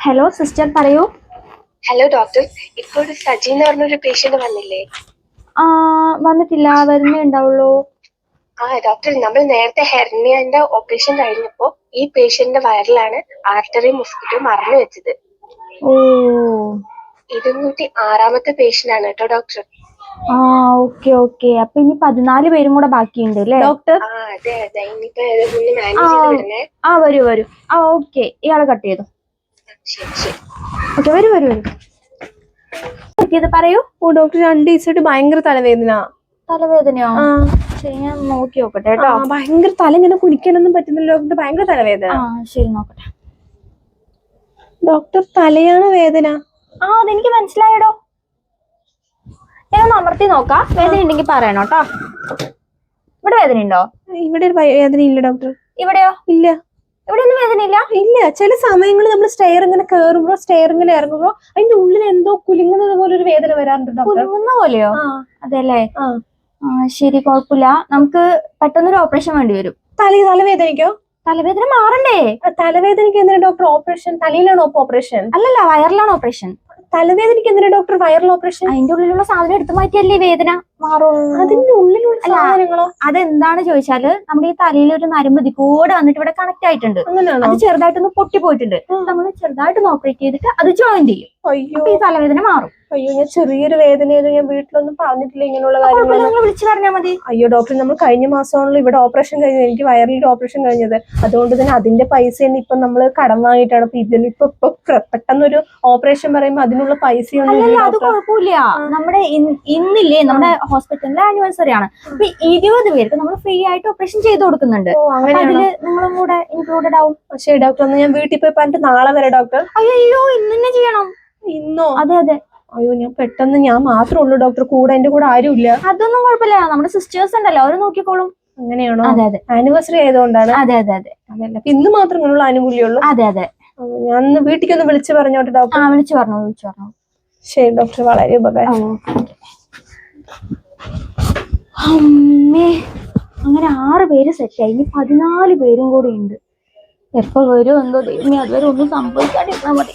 Hello sister പറയൂ. Hello doctor, ഇപ്പോൾ ഒരു സജി എന്ന് പറഞ്ഞൊരു പേഷ്യന്റ് വന്നില്ലേ? വന്നിട്ടില്ല, വരുന്നേ ഉണ്ടാവുള്ളൂ. ഡോക്ടർ, നമ്മൾ നേരത്തെ ഹെർണിയന്റെ ഓപ്പറേഷൻ കഴിഞ്ഞപ്പോ ഈ പേഷ്യന്റിന്റെ വയറിലാണ് ആർട്ടറി മൊസ്കിറ്റോ മറന്നു വെച്ചത്. ഓ 206ാമത്തെ പേഷ്യന്റ് ആണ് കേട്ടോ ഡോക്ടർ. Okay okay. അപ്പൊ ഇനി 14 പേരും കൂടെ ബാക്കിയുണ്ട് അല്ലേ ഡോക്ടർ? അതെ അതെ, ഇനിയിപ്പോ ഒന്ന് മാനേജ് ചെയ്ത് വരണേ. വരൂ വരൂ. ഓക്കെ, ഇയാളെ കട്ട് ചെയ്തു. ശരി ശരി. ഓക്കെ, വരൂ വരൂ വരൂ. ഇത് പറയൂ. ഡോക്ടർ, 2 ദിവസമായിട്ട് ഭയങ്കര തലവേദന. തലവേദനയോ? ശരി, ഞാൻ നോക്കി നോക്കട്ടെ കേട്ടോ. ഭയങ്കര തല ഇങ്ങനെ കുടിക്കാനൊന്നും പറ്റുന്നില്ല ഡോക്ടർ, ഭയങ്കര തലവേദന. ശരി, നോക്കട്ടെ. ഡോക്ടർ, തലയാണ് വേദന. അതെനിക്ക് മനസ്സിലായടോ. ഞാനൊന്ന് അമർത്തി നോക്കാം. വേദന ഉണ്ടെങ്കിൽ പറയണോ കേട്ടോ. ഇവിടെ വേദന ഉണ്ടോ? ഇവിടെ ഒരു വേദന ഇല്ല ഡോക്ടർ. ഇവിടെയോ? ഇല്ല. ഇവിടെ ഒന്നും വേദന ഇല്ല. ഇല്ല, ചില സമയങ്ങളിൽ നമ്മൾ സ്റ്റെയർ ഇങ്ങനെ കയറുമ്പോ സ്റ്റെയർ ഇങ്ങനെ ഇറങ്ങുമ്പോ അതിന്റെ ഉള്ളിൽ എന്തോ കുലുങ്ങുന്നത് പോലെ ഒരു വേദന വരാറുണ്ട് ഡോക്ടർ. കുലുങ്ങുന്ന പോലെയോ? അതെല്ലേ. ശരി, കുഴപ്പമില്ല. നമുക്ക് പെട്ടെന്നൊരു ഓപ്പറേഷൻ വേണ്ടി വരും. തലവേദനയ്ക്കോ? തലവേദന മാറണ്ടേ? തലവേദനയ്ക്ക് എന്തിനാ ഡോക്ടർ ഓപ്പറേഷൻ? തലയിലാണോ ഓപ്പറേഷൻ? അല്ലല്ല, വയറിലാണ് ഓപ്പറേഷൻ. തലവേദനയ്ക്ക് എന്തിനാ ഡോക്ടർ വയറിൽ ഓപ്പറേഷൻ? അതിന്റെ ഉള്ളിലുള്ള സാധനം എടുത്തു മാറ്റിയല്ലേ വേദന മാറുള്ളൂ. അതിന്റെ ഉള്ളിലുള്ള സാധനങ്ങളോ? അതെന്താന്ന് ചോദിച്ചാല് നമ്മുടെ ഈ തലയിൽ ഒരു നരമ്പ് കൂടെ വന്നിട്ട് ഇവിടെ കണക്ട് ആയിട്ടുണ്ട്. അത് ചെറുതായിട്ടൊന്ന് പൊട്ടി പോയിട്ടുണ്ട്. നമ്മൾ ചെറുതായിട്ടൊന്ന് ഓപ്പറേറ്റ് ചെയ്തിട്ട് അത് ജോയിൻ ചെയ്യും. അപ്പൊ ഈ തലവേദന മാറും. അയ്യോ, ഞാൻ ചെറിയൊരു വേദനയായിരുന്നു. ഞാൻ വീട്ടിലൊന്നും പറഞ്ഞിട്ടില്ല ഇങ്ങനെയുള്ള കാര്യങ്ങൾ. വിളിച്ചു പറഞ്ഞാൽ മതി. അയ്യോ ഡോക്ടർ, നമ്മൾ കഴിഞ്ഞ മാസമാണല്ലോ ഇവിടെ ഓപ്പറേഷൻ കഴിഞ്ഞത്. എനിക്ക് വയറിൽ ഓപ്പറേഷൻ കഴിഞ്ഞത്. അതുകൊണ്ട് തന്നെ അതിന്റെ പൈസ തന്നെ ഇപ്പൊ നമ്മള് കടം വാങ്ങിയിട്ടാണ്. അപ്പൊ ഇതിലിപ്പോ പെട്ടെന്നൊരു ഓപ്പറേഷൻ പറയുമ്പോ അതിനുള്ള പൈസയൊന്നും ഇല്ല. അത് കുഴപ്പമില്ല. നമ്മുടെ ഇന്നില്ലേ നമ്മുടെ ഹോസ്പിറ്റലിന്റെ ആനിവേഴ്സറി ആണ്. അപ്പൊ 20 പേർക്ക് നമ്മൾ ഫ്രീ ആയിട്ട് ഓപ്പറേഷൻ ചെയ്ത് കൊടുക്കുന്നുണ്ട്. അതില് നിങ്ങളും കൂടെ ഇൻക്ലൂഡഡ് ആവും. ശരി ഡോക്ടർ, ഒന്ന് ഞാൻ വീട്ടിൽ പോയി പറഞ്ഞിട്ട് നാളെ വരെ ഡോക്ടർ. അയ്യോ, ഇന്ന് തന്നെ ചെയ്യണം. ഇന്നോ? അതെ അതെ. അയ്യോ, ഞാൻ മാത്രമേ ഉള്ളൂ ഡോക്ടർ, കൂടെ എന്റെ കൂടെ ആരും ഇല്ല. അതൊന്നും കുഴപ്പമില്ല, നമ്മുടെ സിസ്റ്റേഴ്സ് ഉണ്ടല്ലോ, അവര് നോക്കിക്കോളും. അങ്ങനെയാണോ? അതെ അതെ. ആനിവേഴ്സറി ആയതുകൊണ്ടാണ്. അതെ അതെ അതെ. അതല്ല, ഇന്ന് മാത്രമേ ആനുകൂല്യമുള്ളൂ. അതെ അതെ. ഞാൻ വീട്ടിലേക്ക് ഒന്ന് വിളിച്ചു പറഞ്ഞോട്ടെ ഡോക്ടർ. വിളിച്ചു പറഞ്ഞു. ശരി ഡോക്ടർ, വളരെ ഉപകാരം. അമ്മേ, അങ്ങനെ 6 പേര് സെറ്റായി. ഇനി 14 പേരും കൂടി ഉണ്ട്. എപ്പോ വരും എന്തോ ദൈവമേ, അതുവരെ ഒന്നും സംഭവിക്കാണ്ടിരുന്നാ മതി.